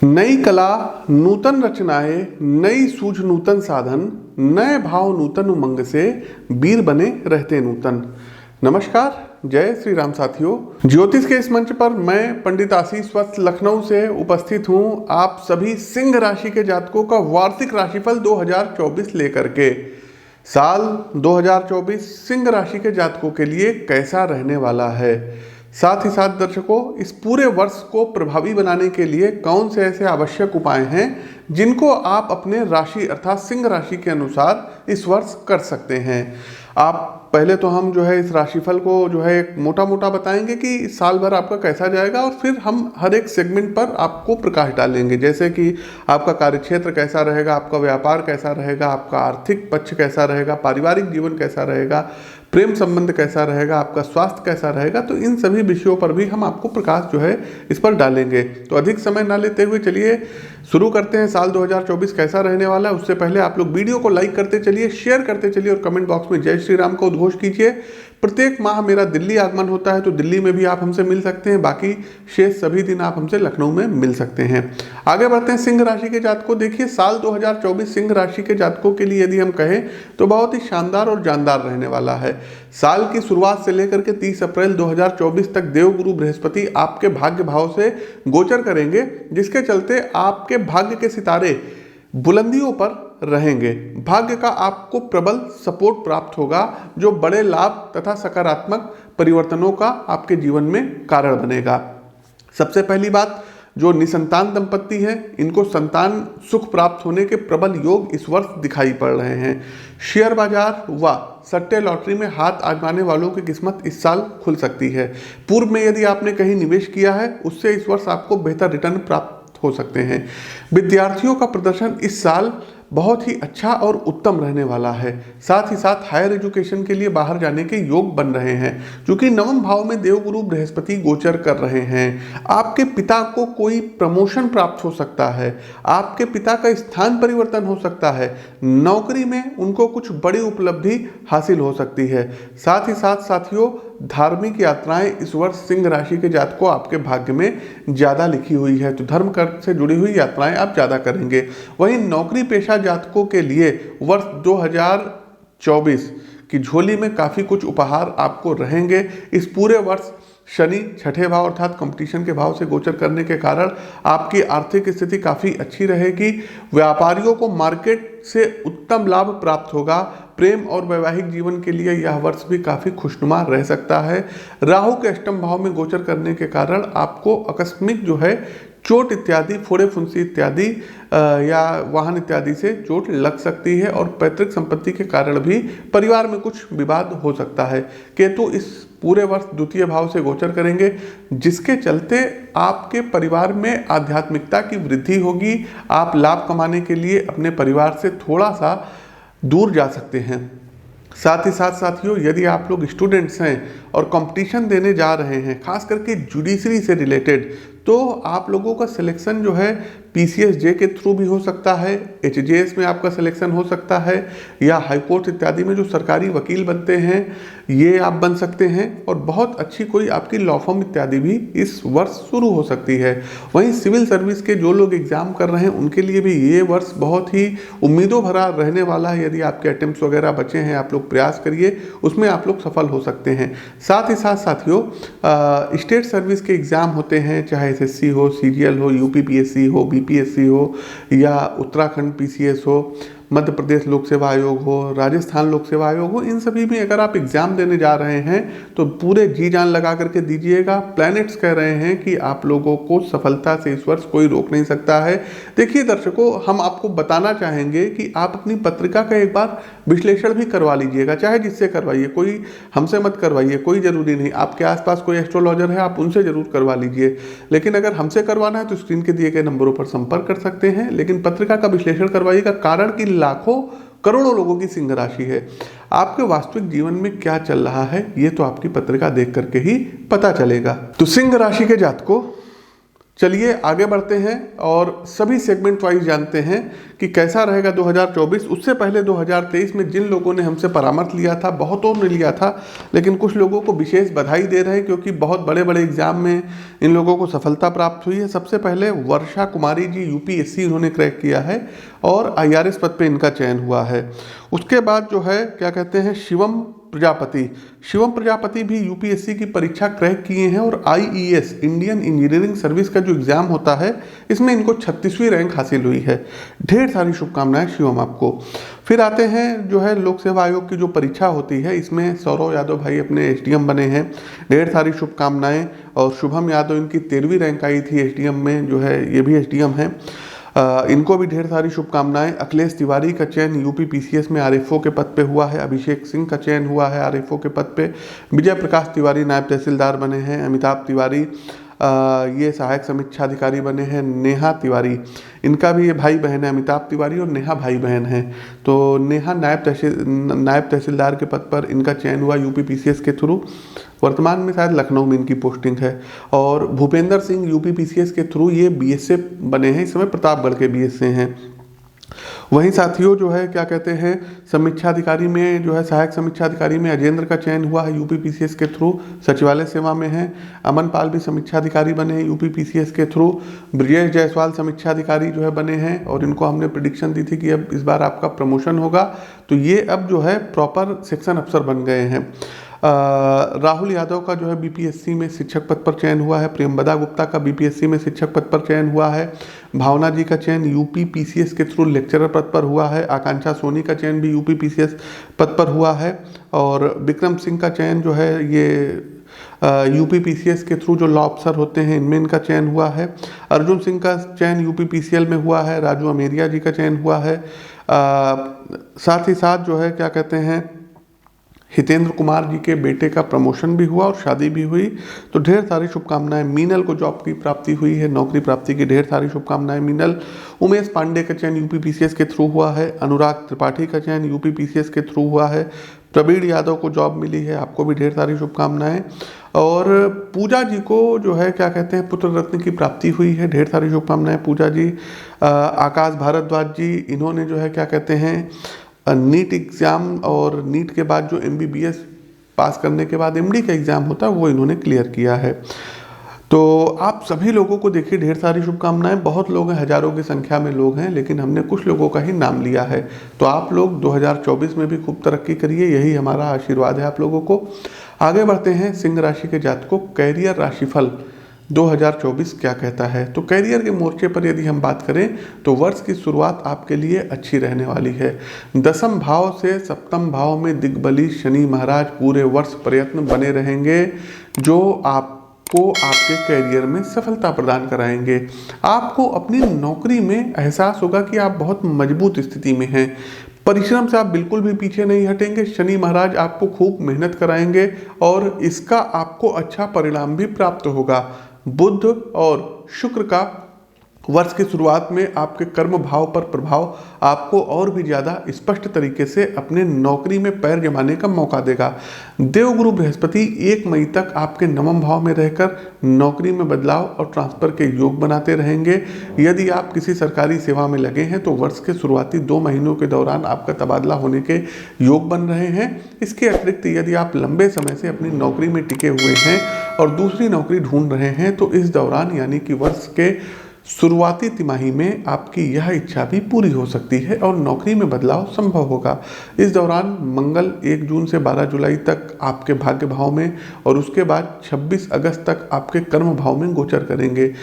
नई कला नूतन रचनाएं, नई सूझ नूतन साधन, नए भाव नूतन उमंग से वीर बने रहते नूतन। नमस्कार, जय श्री राम साथियों। ज्योतिष के इस मंच पर मैं पंडित आशीष वत्स लखनऊ से उपस्थित हूं आप सभी सिंह राशि के जातकों का वार्षिक राशिफल 2024 लेकर के। साल 2024 सिंह राशि के जातकों के लिए कैसा रहने वाला है, साथ ही साथ दर्शकों इस पूरे वर्ष को प्रभावी बनाने के लिए कौन से ऐसे आवश्यक उपाय हैं जिनको आप अपने राशि अर्थात सिंह राशि के अनुसार इस वर्ष कर सकते हैं। आप पहले तो हम इस राशिफल को एक मोटा मोटा बताएंगे कि साल भर आपका कैसा जाएगा, और फिर हम हर एक सेगमेंट पर आपको प्रकाश डालेंगे, जैसे कि आपका कार्यक्षेत्र कैसा रहेगा, आपका व्यापार कैसा रहेगा, आपका आर्थिक पक्ष कैसा रहेगा, पारिवारिक जीवन कैसा रहेगा, प्रेम संबंध कैसा रहेगा, आपका स्वास्थ्य कैसा रहेगा। तो इन सभी विषयों पर भी हम आपको प्रकाश इस पर डालेंगे। तो अधिक समय ना लेते हुए चलिए शुरू करते हैं। साल 2024 कैसा रहने वाला है उससे पहले आप लोग वीडियो को लाइक करते चलिए, शेयर करते चलिए और कमेंट बॉक्स में जय श्री राम का उद्घोष कीजिए। प्रत्येक माह मेरा दिल्ली आगमन होता है, तो दिल्ली में भी आप हमसे मिल सकते हैं, बाकी शेष सभी दिन आप हमसे लखनऊ में मिल सकते हैं। आगे बढ़ते हैं सिंह राशि के जातकों। देखिए, साल 2024 सिंह राशि के जातकों के लिए यदि हम कहें तो बहुत ही शानदार और जानदार रहने वाला है। साल की शुरुआत से लेकर के 30 अप्रैल 2024 तक देवगुरु बृहस्पति आपके भाग्य भाव से गोचर करेंगे, जिसके चलते आपके भाग्य के सितारे बुलंदियों पर रहेंगे। भाग्य का आपको प्रबल सपोर्ट प्राप्त होगा, जो बड़े लाभ तथा सकारात्मक परिवर्तनों का आपके जीवन में कारण बनेगा। सबसे पहली बात, जो निसंतान दंपत्ति हैं इनको संतान सुख प्राप्त होने के प्रबल योग इस वर्ष दिखाई पड़ रहे हैं। शेयर बाजार व सट्टे लॉटरी में हाथ आजमाने वालों की किस्मत इस साल खुल सकती है। पूर्व में यदि आपने कहीं निवेश किया है उससे इस वर्ष आपको बेहतर रिटर्न प्राप्त हो सकते हैं। विद्यार्थियों का प्रदर्शन इस साल बहुत ही अच्छा और उत्तम रहने वाला है। साथ ही साथ हायर एजुकेशन के लिए बाहर जाने के योग बन रहे हैं, क्योंकि नवम भाव में देवगुरु बृहस्पति गोचर कर रहे हैं। आपके पिता को कोई प्रमोशन प्राप्त हो सकता है, आपके पिता का स्थान परिवर्तन हो सकता है, नौकरी में उनको कुछ बड़ी उपलब्धि हासिल हो सकती है। साथ ही साथ साथियों, धार्मिक यात्राएं इस वर्ष सिंह राशि के जातकों आपके भाग्य में ज़्यादा लिखी हुई है, तो धर्म कर्म से जुड़ी हुई यात्राएं आप ज़्यादा करेंगे। वहीं नौकरी पेशा जातकों के लिए वर्ष 2024 की झोली में काफ़ी कुछ उपहार आपको रहेंगे। इस पूरे वर्ष शनि छठे भाव अर्थात कंपटीशन के भाव से गोचर करने के कारण आपकी आर्थिक स्थिति काफ़ी अच्छी रहेगी। व्यापारियों को मार्केट से उत्तम लाभ प्राप्त होगा। प्रेम और वैवाहिक जीवन के लिए यह वर्ष भी काफ़ी खुशनुमा रह सकता है। राहु के अष्टम भाव में गोचर करने के कारण आपको आकस्मिक चोट इत्यादि, फोड़े फुंसी इत्यादि या वाहन इत्यादि से चोट लग सकती है, और पैतृक संपत्ति के कारण भी परिवार में कुछ विवाद हो सकता है। केतु इस पूरे वर्ष द्वितीय भाव से गोचर करेंगे, जिसके चलते आपके परिवार में आध्यात्मिकता की वृद्धि होगी। आप लाभ कमाने के लिए अपने परिवार से थोड़ा सा दूर जा सकते हैं। साथ ही साथ साथियों, यदि आप लोग स्टूडेंट्स हैं और कंपटीशन देने जा रहे हैं, खास करके जुडिशरी से रिलेटेड, तो आप लोगों का सिलेक्शन PCSJ के थ्रू भी हो सकता है, HJS में आपका सिलेक्शन हो सकता है, या हाईकोर्ट इत्यादि में जो सरकारी वकील बनते हैं ये आप बन सकते हैं, और बहुत अच्छी कोई आपकी लॉ फर्म इत्यादि भी इस वर्ष शुरू हो सकती है। वहीं सिविल सर्विस के जो लोग एग्जाम कर रहे हैं उनके लिए भी ये वर्ष बहुत ही उम्मीदों भरा रहने वाला है। यदि आपके अटेम्प्ट्स वगैरह बचे हैं, आप लोग प्रयास करिए, उसमें आप लोग सफल हो सकते हैं। साथ ही साथ साथियों, स्टेट सर्विस के एग्जाम होते हैं, चाहे SSC हो, CGL हो, UPPSC हो, BPSC हो, या उत्तराखंड PCS हो, मध्य प्रदेश लोक सेवा आयोग हो, राजस्थान लोक सेवा आयोग हो, इन सभी में अगर आप एग्जाम देने जा रहे हैं तो पूरे जी जान लगा करके दीजिएगा। प्लैनेट्स कह रहे हैं कि आप लोगों को सफलता से इस वर्ष कोई रोक नहीं सकता है। देखिए दर्शकों, हम आपको बताना चाहेंगे कि आप अपनी पत्रिका का एक बार विश्लेषण भी करवा लीजिएगा, चाहे जिससे करवाइए, कोई हमसे मत करवाइए, कोई ज़रूरी नहीं। आपके आसपास कोई एस्ट्रोलॉजर है, आप उनसे ज़रूर करवा लीजिए, लेकिन अगर हमसे करवाना है तो स्क्रीन के दिए गए नंबरों पर संपर्क कर सकते हैं। लेकिन पत्रिका का विश्लेषण करवाइएगा, कारण कि लाखों करोड़ों लोगों की सिंह राशि है। आपके वास्तविक जीवन में क्या चल रहा है ये तो आपकी पत्रिका देख करके ही पता चलेगा। तो सिंह राशि के जातकों, चलिए आगे बढ़ते हैं और सभी सेगमेंट वाइज जानते हैं कि कैसा रहेगा 2024। उससे पहले 2023 में जिन लोगों ने हमसे परामर्श लिया था, बहुतों ने लिया था, लेकिन कुछ लोगों को विशेष बधाई दे रहे हैं क्योंकि बहुत बड़े बड़े एग्जाम में इन लोगों को सफलता प्राप्त हुई है। सबसे पहले वर्षा कुमारी जी, यूपीएससी इन्होंने क्रैक किया है और आईआरएस पद पे इनका चयन हुआ है। उसके बाद जो है क्या कहते हैं, शिवम प्रजापति भी यूपीएससी की परीक्षा क्रैक किए हैं और आईईएस, इंडियन इंजीनियरिंग सर्विस का जो एग्जाम होता है, इसमें इनको 36वीं रैंक हासिल हुई है। ढेर सारी शुभकामनाएं शिवम आपको। फिर आते हैं जो है लोक सेवा आयोग की जो परीक्षा होती है, इसमें सौरव यादव भाई अपने एसडीएम बने हैं, ढेर सारी शुभकामनाएं। और शुभम यादव, इनकी 13वीं रैंक आई थी एसडीएम में, जो है ये भी एसडीएम हैं, इनको भी ढेर सारी शुभकामनाएं। अखिलेश तिवारी का चयन यूपी पीसीएस में आरएफओ के पद पे हुआ है। अभिषेक सिंह का चयन हुआ है आरएफओ के पद पे। विजय प्रकाश तिवारी नायब तहसीलदार बने हैं। अमिताभ तिवारी ये सहायक समीक्षा अधिकारी बने हैं। नेहा तिवारी, इनका भी ये भाई बहन है, अमिताभ तिवारी और नेहा भाई बहन हैं। तो नेहा नायब तहसीलदार के पद पर इनका चयन हुआ यूपी पीसीएस के थ्रू। वर्तमान में शायद लखनऊ में इनकी पोस्टिंग है। और भूपेंद्र सिंह यूपी पीसीएस के थ्रू ये बीएसए बने हैं, इस समय प्रतापगढ़ के बीएसए हैं। वहीं साथियों जो है क्या कहते हैं, समीक्षा अधिकारी में जो है सहायक समीक्षा अधिकारी में अजेंद्र का चयन हुआ है यूपी पीसीएस के थ्रू, सचिवालय सेवा में है। अमन पाल भी समीक्षा अधिकारी बने हैं यूपी पीसीएस के थ्रू। ब्रजेश जायसवाल समीक्षा अधिकारी जो है बने हैं और इनको हमने प्रेडिक्शन दी थी कि अब इस बार आपका प्रमोशन होगा, तो ये अब जो है प्रॉपर सेक्शन अफसर बन गए हैं। राहुल यादव का जो है बीपीएससी में शिक्षक पद पर चयन हुआ है। प्रेमबदा गुप्ता का बीपीएससी में शिक्षक पद पर चयन हुआ है। भावना जी का चयन यूपी पीसीएस के थ्रू लेक्चरर पद पर हुआ है। आकांक्षा सोनी का चयन भी यूपी पीसीएस पद पर हुआ है। और विक्रम सिंह का चयन जो है ये यूपी पीसीएस के थ्रू जो लॉ अफसर होते हैं इनमें इनका चयन हुआ है। अर्जुन सिंह का चयन यूपी पीसीएल में हुआ है। राजू अमेरिया जी का चयन हुआ है। साथ ही साथ जो है क्या कहते हैं, हितेंद्र कुमार जी के बेटे का प्रमोशन भी हुआ और शादी भी हुई, तो ढेर सारी शुभकामनाएं। मीनल को जॉब की प्राप्ति हुई है, नौकरी प्राप्ति की ढेर सारी शुभकामनाएं मीनल। उमेश पांडे का चयन यूपी पीसीएस के थ्रू हुआ है। अनुराग त्रिपाठी का चयन यूपी पीसीएस के थ्रू हुआ है। प्रवीण यादव को जॉब मिली है, आपको भी ढेर सारी शुभकामनाएं। और पूजा जी को जो है क्या कहते हैं, पुत्र रत्न की प्राप्ति हुई है, ढेर सारी शुभकामनाएं पूजा जी। आकाश भारद्वाज जी, इन्होंने जो है क्या कहते हैं नीट एग्ज़ाम और नीट के बाद जो एमबीबीएस पास करने के बाद एमडी का एग्ज़ाम होता है वो इन्होंने क्लियर किया है। तो आप सभी लोगों को देखिए ढेर सारी शुभकामनाएं। बहुत लोग हैं, हजारों की संख्या में लोग हैं, लेकिन हमने कुछ लोगों का ही नाम लिया है। तो आप लोग 2024 में भी खूब तरक्की करिए, यही हमारा आशीर्वाद है आप लोगों को। आगे बढ़ते हैं, सिंह राशि के जातकों, कैरियर राशिफल 2024 क्या कहता है। तो कैरियर के मोर्चे पर यदि हम बात करें तो वर्ष की शुरुआत आपके लिए अच्छी रहने वाली है। दसम भाव से सप्तम भाव में दिग्बली शनि महाराज पूरे वर्ष प्रयत्न बने रहेंगे, जो आपको आपके कैरियर में सफलता प्रदान कराएंगे। आपको अपनी नौकरी में एहसास होगा कि आप बहुत मजबूत स्थिति में हैं। परिश्रम से आप बिल्कुल भी पीछे नहीं हटेंगे। शनि महाराज आपको खूब मेहनत कराएंगे और इसका आपको अच्छा परिणाम भी प्राप्त होगा। बुध और शुक्र का वर्ष की शुरुआत में आपके कर्म भाव पर प्रभाव आपको और भी ज़्यादा स्पष्ट तरीके से अपने नौकरी में पैर जमाने का मौका देगा। देवगुरु बृहस्पति 1 मई तक आपके नवम भाव में रहकर नौकरी में बदलाव और ट्रांसफर के योग बनाते रहेंगे। यदि आप किसी सरकारी सेवा में लगे हैं तो वर्ष के शुरुआती 2 महीनों के दौरान आपका तबादला होने के योग बन रहे हैं। इसके अतिरिक्त यदि आप लंबे समय से अपनी नौकरी में टिके हुए हैं और दूसरी नौकरी ढूंढ रहे हैं तो इस दौरान यानी कि वर्ष के शुरुआती तिमाही में आपकी यह इच्छा भी पूरी हो सकती है और नौकरी में बदलाव संभव होगा। इस दौरान मंगल 1 जून से 12 जुलाई तक आपके भाग्य भाव में और उसके बाद 26 अगस्त तक आपके कर्म भाव में गोचर करेंगे।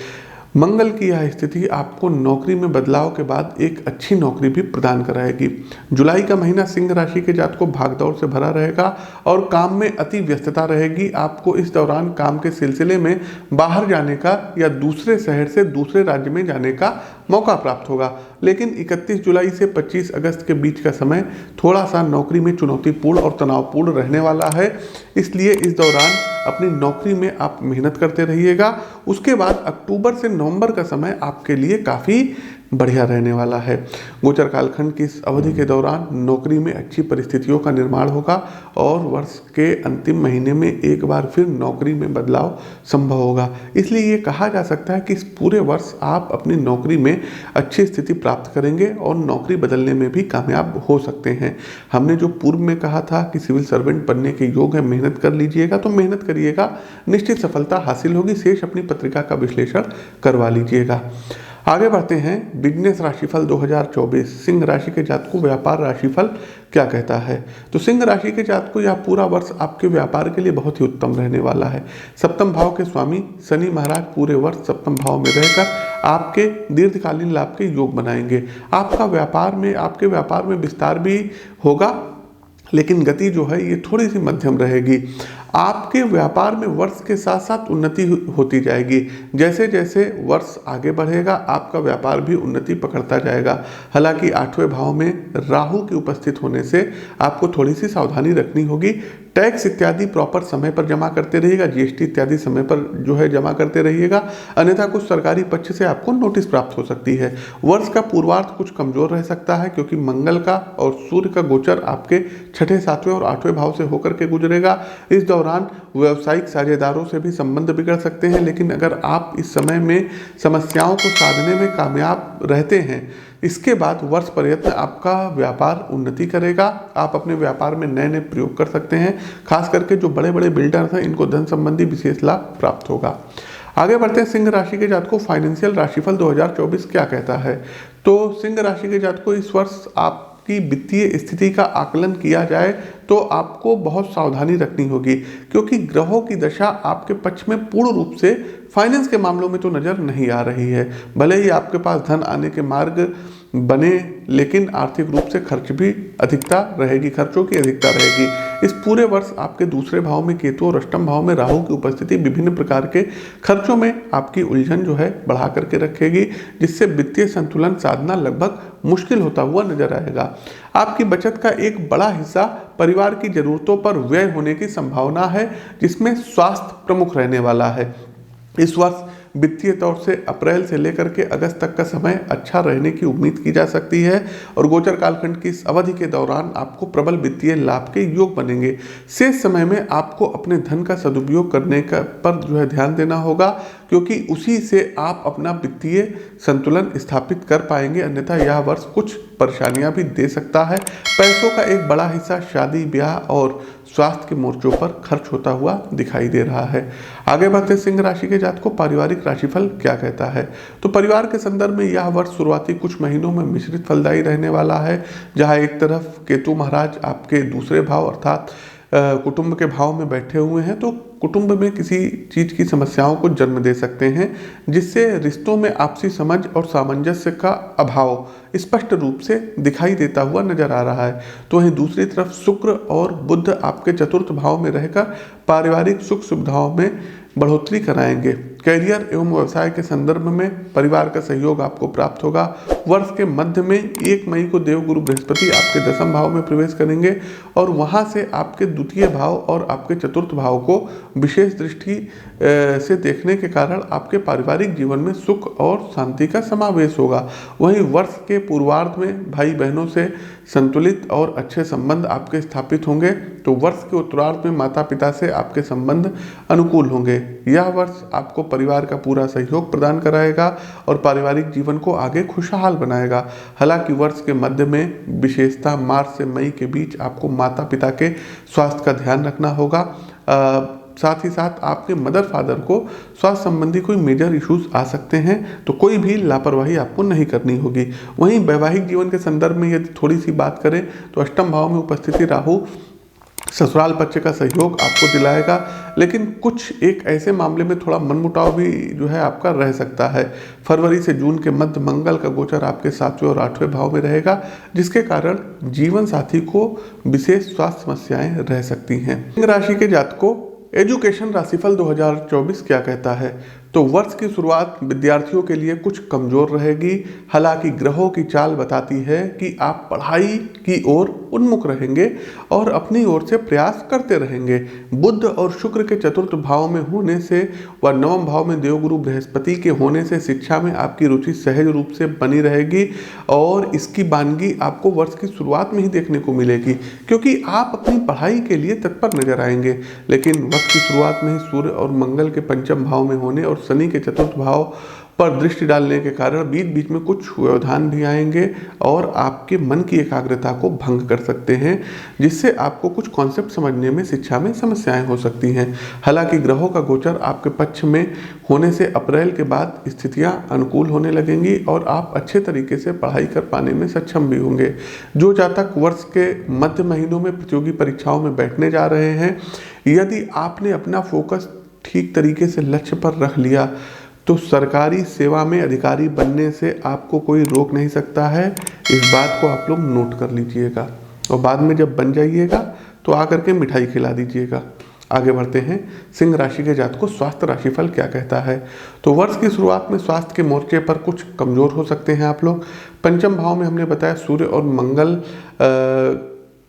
मंगल की यह स्थिति आपको नौकरी में बदलाव के बाद एक अच्छी नौकरी भी प्रदान कराएगी। जुलाई का महीना सिंह राशि के जातकों भागदौड़ से भरा रहेगा और काम में अति व्यस्तता रहेगी। आपको इस दौरान काम के सिलसिले में बाहर जाने का या दूसरे शहर से दूसरे राज्य में जाने का मौका प्राप्त होगा। लेकिन 31 जुलाई से 25 अगस्त के बीच का समय थोड़ा सा नौकरी में चुनौतीपूर्ण और तनावपूर्ण रहने वाला है, इसलिए इस दौरान अपनी नौकरी में आप मेहनत करते रहिएगा। उसके बाद अक्टूबर से नवंबर का समय आपके लिए काफ़ी बढ़िया रहने वाला है। गोचर कालखंड की इस अवधि के दौरान नौकरी में अच्छी परिस्थितियों का निर्माण होगा और वर्ष के अंतिम महीने में एक बार फिर नौकरी में बदलाव संभव होगा। इसलिए ये कहा जा सकता है कि इस पूरे वर्ष आप अपनी नौकरी में अच्छी स्थिति प्राप्त करेंगे और नौकरी बदलने में भी कामयाब हो सकते हैं। हमने जो पूर्व में कहा था कि सिविल सर्वेंट बनने के योग है, मेहनत कर लीजिएगा, तो मेहनत करिएगा, निश्चित सफलता हासिल होगी। शेष अपनी पत्रिका का विश्लेषण करवा लीजिएगा। आगे बढ़ते हैं बिजनेस राशिफल 2024। सिंह राशि के जातकों व्यापार राशिफल क्या कहता है? तो सिंह राशि के जातकों यह पूरा वर्ष आपके व्यापार के लिए बहुत ही उत्तम रहने वाला है। सप्तम भाव के स्वामी शनि महाराज पूरे वर्ष सप्तम भाव में रहकर आपके दीर्घकालीन लाभ के योग बनाएंगे। आपके व्यापार में विस्तार भी होगा, लेकिन गति जो है ये थोड़ी सी मध्यम रहेगी। आपके व्यापार में वर्ष के साथ साथ उन्नति होती जाएगी। जैसे जैसे वर्ष आगे बढ़ेगा आपका व्यापार भी उन्नति पकड़ता जाएगा। हालांकि 8वें भाव में राहु की उपस्थित होने से आपको थोड़ी सी सावधानी रखनी होगी। टैक्स इत्यादि प्रॉपर समय पर जमा करते रहिएगा, जीएसटी इत्यादि समय पर जो है जमा करते रहिएगा, अन्यथा कुछ सरकारी पक्ष से आपको नोटिस प्राप्त हो सकती है। वर्ष का पूर्वार्ध कुछ कमजोर रह सकता है क्योंकि मंगल का और सूर्य का गोचर आपके 6, 7वें और 8वें भाव से होकर के गुजरेगा। इस दौरान व्यावसायिक साझेदारों से भी संबंध बिगड़ सकते हैं, लेकिन अगर आप इस समय में समस्याओं को साधने में कामयाब रहते हैं, इसके बाद वर्ष पर्यंत आपका व्यापार उन्नति करेगा। आप अपने व्यापार में नए नए प्रयोग कर सकते हैं। खास करके जो बड़े बड़े बिल्डर्स हैं इनको धन संबंधी विशेष लाभ प्राप्त होगा। आगे बढ़ते हैं सिंह राशि के जातकों फाइनेंशियल राशिफल 2024 क्या कहता है? तो सिंह राशि के जातकों इस वर्ष आपकी वित्तीय स्थिति का आकलन किया जाए तो आपको बहुत सावधानी रखनी होगी, क्योंकि ग्रहों की दशा आपके पक्ष में पूर्ण रूप से फाइनेंस के मामलों में तो नजर नहीं आ रही है। भले ही आपके पास धन आने के मार्ग बने, लेकिन आर्थिक रूप से खर्चों की अधिकता रहेगी। इस पूरे वर्ष आपके दूसरे भाव में केतु और अष्टम भाव में राहु की उपस्थिति विभिन्न प्रकार के खर्चों में आपकी उलझन जो है बढ़ा करके रखेगी, जिससे वित्तीय संतुलन साधना लगभग मुश्किल होता हुआ नजर आएगा। आपकी बचत का एक बड़ा हिस्सा परिवार की जरूरतों पर व्यय होने की संभावना है, जिसमें स्वास्थ्य प्रमुख रहने वाला है। इस वर्ष वित्तीय तौर से अप्रैल से लेकर के अगस्त तक का समय अच्छा रहने की उम्मीद की जा सकती है और गोचर कालखंड की इस अवधि के दौरान आपको प्रबल वित्तीय लाभ के योग बनेंगे। शेष समय में आपको अपने धन का सदुपयोग करने का पर जो है ध्यान देना होगा, क्योंकि उसी से आप अपना वित्तीय संतुलन स्थापित कर पाएंगे, अन्यथा यह वर्ष कुछ परेशानियां भी दे सकता है। पैसों का एक बड़ा हिस्सा शादी ब्याह और स्वास्थ्य के मोर्चों पर खर्च होता हुआ दिखाई दे रहा है। आगे बढ़ते सिंह राशि के जातकों पारिवारिक राशिफल क्या कहता है? तो परिवार के संदर्भ में यह वर्ष शुरुआती कुछ महीनों में मिश्रित फलदायी रहने वाला है, जहां एक तरफ केतु महाराज आपके दूसरे भाव अर्थात कुटुंब के भाव में बैठे हुए हैं, तो कुटुंब में किसी चीज की समस्याओं को जन्म दे सकते हैं, जिससे रिश्तों में आपसी समझ और सामंजस्य का अभाव स्पष्ट रूप से दिखाई देता हुआ नजर आ रहा है। तो वहीं दूसरी तरफ शुक्र और बुध आपके चतुर्थ भाव में रहकर पारिवारिक सुख सुविधाओं में बढ़ोतरी कराएंगे। कैरियर एवं व्यवसाय के संदर्भ में परिवार का सहयोग आपको प्राप्त होगा। वर्ष के मध्य में 1 मई को देवगुरु बृहस्पति आपके 10वें भाव में प्रवेश करेंगे और वहां से आपके द्वितीय भाव और आपके चतुर्थ भाव को विशेष दृष्टि से देखने के कारण आपके पारिवारिक जीवन में सुख और शांति का समावेश होगा। वहीं वर्ष के पूर्वार्ध में भाई बहनों से संतुलित और अच्छे संबंध आपके स्थापित होंगे, तो वर्ष के उत्तरार्ध में माता पिता से आपके संबंध अनुकूल होंगे। यह वर्ष आपको परिवार का पूरा सहयोग प्रदान कराएगा और पारिवारिक जीवन को आगे खुशहाल बनाएगा। हालांकि वर्ष के मध्य में विशेषतः मार्च से मई के बीच आपको माता पिता के स्वास्थ्य का ध्यान रखना होगा। साथ ही साथ आपके मदर फादर को स्वास्थ्य संबंधी कोई मेजर इश्यूज आ सकते हैं, तो कोई भी लापरवाही आपको नहीं करनी होगी। वहीं वैवाहिक जीवन के संदर्भ में यदि थोड़ी सी बात करें तो अष्टम भाव में उपस्थिति राहु ससुराल पक्ष का सहयोग आपको दिलाएगा, लेकिन कुछ एक ऐसे मामले में थोड़ा मनमुटाव भी जो है आपका रह सकता है। फरवरी से जून के मध्य मंगल का गोचर आपके 7वें और 8वें भाव में रहेगा, जिसके कारण जीवन साथी को विशेष स्वास्थ्य समस्याएं रह सकती हैं। सिंह राशि के जातकों एजुकेशन राशिफल 2024 क्या कहता है? तो वर्ष की शुरुआत विद्यार्थियों के लिए कुछ कमजोर रहेगी। हालांकि ग्रहों की चाल बताती है कि आप पढ़ाई की ओर उन्मुख रहेंगे और अपनी ओर से प्रयास करते रहेंगे। बुध और शुक्र के चतुर्थ भाव में होने से व नवम भाव में देवगुरु बृहस्पति के होने से शिक्षा में आपकी रुचि सहज रूप से बनी रहेगी और इसकी बानगी आपको वर्ष की शुरुआत में ही देखने को मिलेगी, क्योंकि आप अपनी पढ़ाई के लिए तत्पर नजर आएंगे। लेकिन वर्ष की शुरुआत में ही सूर्य और मंगल के पंचम भाव में होने और शनि के चतुर्थ भाव पर दृष्टि डालने के कारण बीच बीच में कुछ व्यवधान भी आएंगे और आपके मन की एकाग्रता को भंग कर सकते हैं, जिससे आपको कुछ कॉन्सेप्ट समझने में शिक्षा में समस्याएं हो सकती हैं। हालांकि ग्रहों का गोचर आपके पक्ष में होने से अप्रैल के बाद स्थितियां अनुकूल होने लगेंगी और आप अच्छे तरीके से पढ़ाई कर पाने में सक्षम भी होंगे। जो जातक वर्ष के मध्य महीनों में प्रतियोगी परीक्षाओं में बैठने जा रहे हैं, यदि आपने अपना फोकस ठीक तरीके से लक्ष्य पर रख लिया तो सरकारी सेवा में अधिकारी बनने से आपको कोई रोक नहीं सकता है। इस बात को आप लोग नोट कर लीजिएगा और बाद में जब बन जाइएगा तो आकर के मिठाई खिला दीजिएगा। आगे बढ़ते हैं, सिंह राशि के जातकों को स्वास्थ्य राशिफल क्या कहता है। तो वर्ष की शुरुआत में स्वास्थ्य के मोर्चे पर कुछ कमजोर हो सकते हैं आप लोग। पंचम भाव में हमने बताया सूर्य और मंगल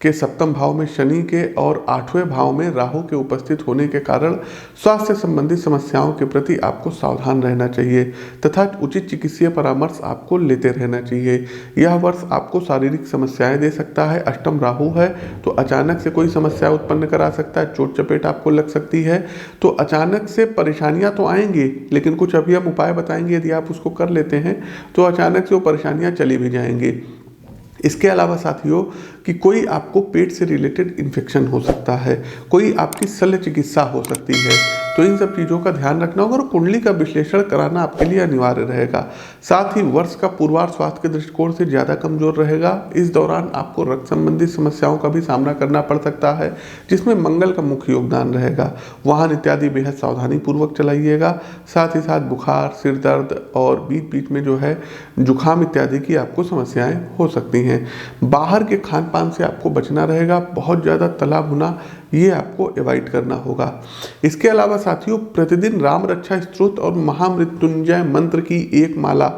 के सप्तम भाव में शनि के और आठवें भाव में राहु के उपस्थित होने के कारण स्वास्थ्य संबंधी समस्याओं के प्रति आपको सावधान रहना चाहिए तथा उचित चिकित्सीय परामर्श आपको लेते रहना चाहिए। यह वर्ष आपको शारीरिक समस्याएं दे सकता है। अष्टम राहु है तो अचानक से कोई समस्या उत्पन्न करा सकता है, चोट चपेट आपको लग सकती है। तो अचानक से परेशानियां तो आएंगी, लेकिन कुछ अभी हम उपाय बताएंगे, यदि आप उसको कर लेते हैं तो अचानक से वो परेशानियां चली भी जाएंगी। इसके अलावा साथियों कि कोई आपको पेट से रिलेटेड इन्फेक्शन हो सकता है, कोई आपकी शल्य चिकित्सा हो सकती है, तो इन सब चीज़ों का ध्यान रखना होगा और कुंडली का विश्लेषण कराना आपके लिए अनिवार्य रहेगा। साथ ही वर्ष का पूर्वार्ध स्वास्थ्य के दृष्टिकोण से ज़्यादा कमजोर रहेगा। इस दौरान आपको रक्त संबंधी समस्याओं का भी सामना करना पड़ सकता है, जिसमें मंगल का मुख्य योगदान रहेगा। वाहन इत्यादि बेहद सावधानी पूर्वक चलाइएगा। साथ ही साथ बुखार, सिर दर्द और बीच बीच में जो है जुखाम इत्यादि की आपको समस्याएं हो सकती हैं। बाहर के खान पान से आपको बचना रहेगा। बहुत ज़्यादा तला भुना ये आपको अवॉइड करना होगा। इसके अलावा साथियों प्रतिदिन राम रक्षा स्तोत्र और महामृत्युंजय मंत्र की एक माला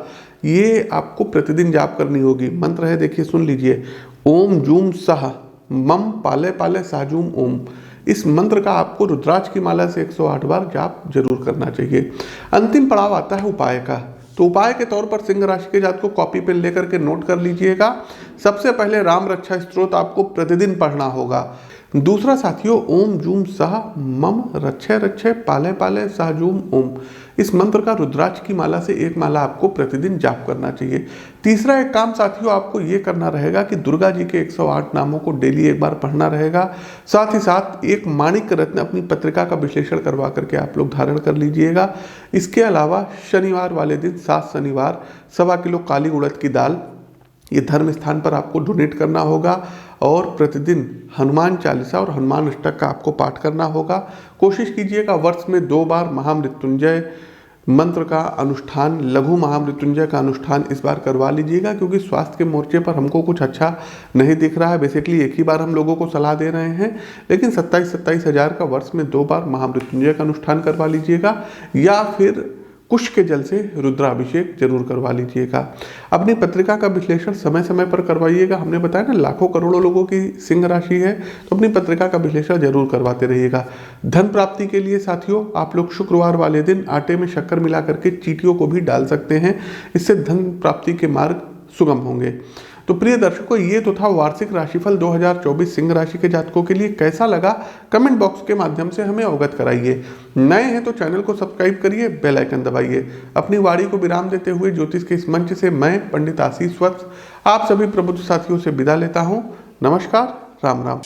ये आपको प्रतिदिन जाप करनी होगी। मंत्र है, देखिए सुन लीजिए, ओम जूम सह मम पाले पाले साजूम ओम। इस मंत्र का आपको रुद्राक्ष की माला से 108 बार जाप जरूर करना चाहिए। अंतिम पड़ाव आता है उपाय का। तो उपाय के तौर पर सिंह राशि के जातकों को कॉपी पेन लेकर के नोट कर लीजिएगा। सबसे पहले राम रक्षा स्तोत्र आपको प्रतिदिन पढ़ना होगा। दूसरा साथियों, ओम जूम सह मम रक्षे रक्षे पाले पाले सह जूम ओम। इस मंत्र का रुद्राक्ष की माला से एक माला आपको प्रतिदिन जाप करना चाहिए। तीसरा एक काम साथियों आपको ये करना रहेगा कि दुर्गा जी के 108 नामों को डेली एक बार पढ़ना रहेगा। साथ ही साथ एक माणिक रत्न अपनी पत्रिका का विश्लेषण करवा करके आप लोग धारण कर लीजिएगा। इसके अलावा शनिवार वाले दिन 7 शनिवार 1.25 किलो काली उड़द की दाल ये धर्म स्थान पर आपको डोनेट करना होगा और प्रतिदिन हनुमान चालीसा और हनुमान अष्टक का आपको पाठ करना होगा। कोशिश कीजिएगा वर्ष में 2 बार महामृत्युंजय मंत्र का अनुष्ठान, लघु महामृत्युंजय का अनुष्ठान इस बार करवा लीजिएगा, क्योंकि स्वास्थ्य के मोर्चे पर हमको कुछ अच्छा नहीं दिख रहा है। बेसिकली एक ही बार हम लोगों को सलाह दे रहे हैं, लेकिन 27-27 हज़ार का वर्ष में 2 बार महामृत्युंजय का अनुष्ठान करवा लीजिएगा या फिर कुश के जल से रुद्राभिषेक जरूर करवा लीजिएगा। अपनी पत्रिका का विश्लेषण समय समय पर करवाइएगा। हमने बताया ना लाखों करोड़ों लोगों की सिंह राशि है, तो अपनी पत्रिका का विश्लेषण जरूर करवाते रहिएगा। धन प्राप्ति के लिए साथियों आप लोग शुक्रवार वाले दिन आटे में शक्कर मिला करके चींटियों को भी डाल सकते हैं। इससे धन प्राप्ति के मार्ग सुगम होंगे। तो प्रिय दर्शकों, ये तो था वार्षिक राशिफल 2024 सिंह राशि के जातकों के लिए। कैसा लगा कमेंट बॉक्स के माध्यम से हमें अवगत कराइए। नए हैं तो चैनल को सब्सक्राइब करिए, बेल आइकन दबाइए। अपनी वाणी को विराम देते हुए ज्योतिष के इस मंच से मैं पंडित आशीष वत्स आप सभी प्रबुद्ध साथियों से विदा लेता हूँ। नमस्कार, राम राम।